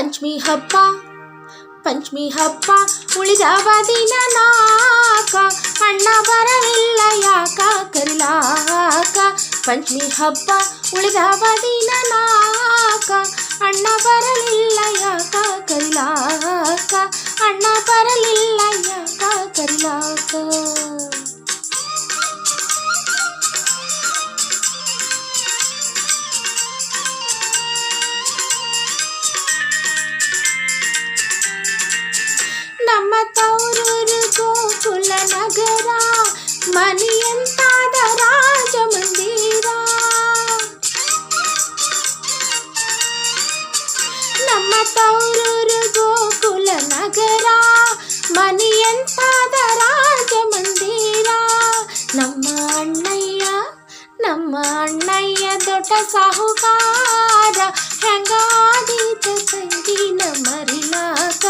ಪಂಚಮಿ ಹಬ್ಬ ಉಳಿದವ ದಿನ ನಾಕ, ಅಣ್ಣ ಬರಲಿಲ್ಲ ಯಾಕ ಕರಿಲಾಕ. ಪಂಚಮಿ ಹಬ್ಬ ಉಳಿದವ ದಿನ ನಾಕ, ಅಣ್ಣ ಬರಲಿಲ್ಲ ಯಾಕ ಕರಿಲಾಕ, ಅಣ್ಣ ಬರಲಿಲ್ಲ ಯಾಕ ಕರಿಲಾಕ. ನಮ್ಮ ತೌರೂರು ಗೋಕುಲ ನಗರ, ಮನೆಯಂತಾದ ರಾಜ ಮಂದಿರ. ನಮ್ಮ ತೌರೂರು ಗೋಕುಲ ನಗರ, ಮನೆಯಂತಾದ ರಾಜ ಮಂದಿರ. ನಮ್ಮ ಅಣ್ಣಯ್ಯ ದೊಡ್ಡ ಸಾಹುಕಾರ, ಹೆಂಗಾದೀತ ತಂಗಿನ ಮರಿಲಾಕ.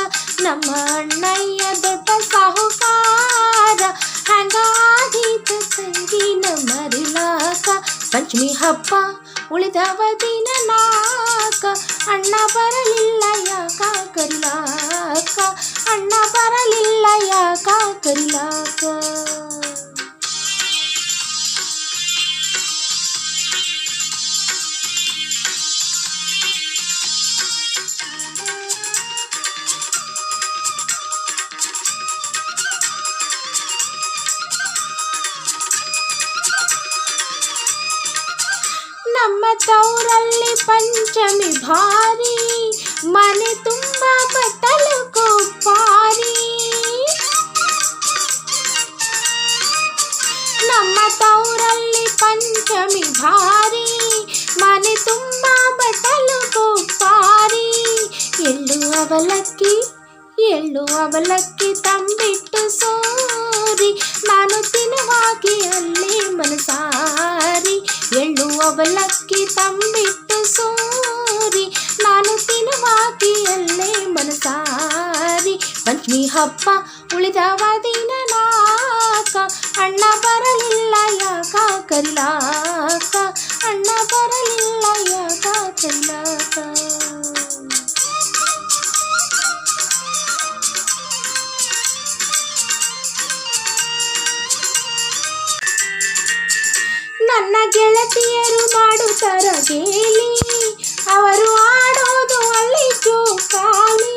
ನಮ್ಮ ಅಣ್ಣಯ್ಯ ದೊಡ್ಡ ಸಾಹುಕಾರ, ಹೆಂಗಾದೀತ ತಂಗಿನ ಮರಿಲಾಕ. ಪಂಚಮಿ ಹಬ್ಬ ಉಳಿದವ ದಿನ ನಾಕ, ಅಣ್ಣ ಬರಲಿಲ್ಲ ಯಾಕ ಕರಿಲಾಕ, ಅಣ್ಣ ಬರಲಿಲ್ಲ ಯಾಕ ಕರಿಲಾಕ. ನಮ್ಮ ತೌರಲ್ಲಿ ಪಂಚಮಿ ಭಾರಿ, ಮನೆ ತುಂಬ ಬಟ್ಟಲು ಕೊಪ್ಪಾರಿ. ನಮ್ಮ ತೌರಲ್ಲಿ ಪಂಚಮಿ ಭಾರಿ, ಮನೆ ತುಂಬ ಬಟ್ಟಲು ಕೊಪ್ಪಾರಿ. ಎಳ್ಳು ಅವಲಕ್ಕಿ ತಂಬಿಟ್ಟು ಸೋರಿ, ನಾನು ತಿನ್ನುವಾಗಿ ಅಲ್ಲಿ ಮನಸಾರಿ. ಎಳ್ಳು ಅವಲಕ್ಕಿ ತಂಬಿಟ್ಟು ಸೋರಿ, ನಾನು ತಿನ್ನುವಾಗಿ ಅಲ್ಲೇ ಮನಸಾರಿ. ಪಂಚಮಿ ಹಬ್ಬ ಉಳಿದವ ದಿನ ನಾಕ, ಅಣ್ಣ ಬರಲಿಲ್ಲ ಯಾಕ ಕರಿಲಾಕ, ಅಣ್ಣ ಬರಲಿಲ್ಲ ಯಾಕ ಕರಿಲಾಕ. ನನ್ನ ಗೆಳತಿಯರು ಮಾಡುತ್ತರ ಗೇಲಿ, ಅವರು ಆಡೋದು ಅಲ್ಲಿ ಜೋಕಾಲಿ.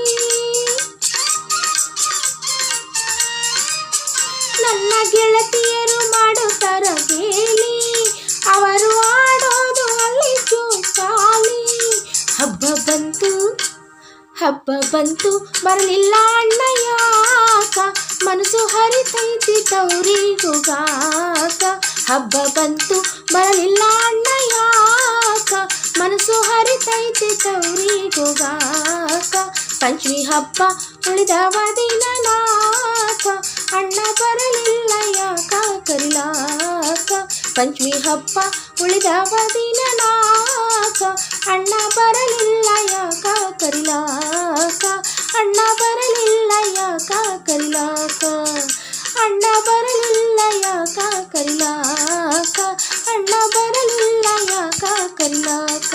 ನನ್ನ ಗೆಳತಿಯರು ಮಾಡುತ್ತರ ಗೇಲಿ, ಅವರು ಆಡೋದು ಅಲ್ಲಿ ಜೋಕಾಲಿ. ಹಬ್ಬ ಬಂತು ಬರಲಿಲ್ಲ ಅಣ್ಣ ಯಾಕ, ಮನಸ್ಸು ಹರಿತೈತಿ ತೌರಿಗೋಗಾಕ. ಹಬ್ಬ ಬಂತು ಬರಲಿಲ್ಲ ಅಣ್ಣ ಯಾಕ, ಮನಸ್ಸು ಹರಿತೈತಿ ತೌರಿಗೋಗಾಕ. ಪಂಚಮಿ ಹಬ್ಬ ಉಳಿದವ ದಿನ ನಾಕ, ಅಣ್ಣ ಬರಲಿಲ್ಲ ಯಾಕ ಕರಿಲಾಕ. ಪಂಚಮಿ ಹಬ್ಬ ಉಳಿದವ ದಿನ ನಾಕ, ಅಣ್ಣ ಬರಲಿಲ್ಲ ಯಾಕ ಕರಿಲಾಕ, ಅಣ್ಣ ಬರಲಿಲ್ಲ ಯಾಕ ಕರಿಲಾಕ, ಅಣ್ಣ ಬರಲಿಲ್ಲ ಯಾಕ ಕರಿಲಾಕ, ಅಣ್ಣ ಬರಲಿಲ್ಲ ಯಾಕ ಕರಿಲಾಕ,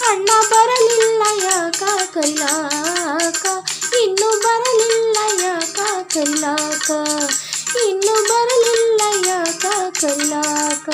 ಅಣ್ಣ ಬರಲಿಲ್ಲ ಯಾಕ ಕರಿಲಾಕ. ಇನ್ನು ಬರಲಿಲ್ಲ ಯಾಕ ಕರಿಲಾಕ, ಇನ್ನು ಬರಲಿಲ್ಲ ಯಾಕ ಕರಿಲಾಕ.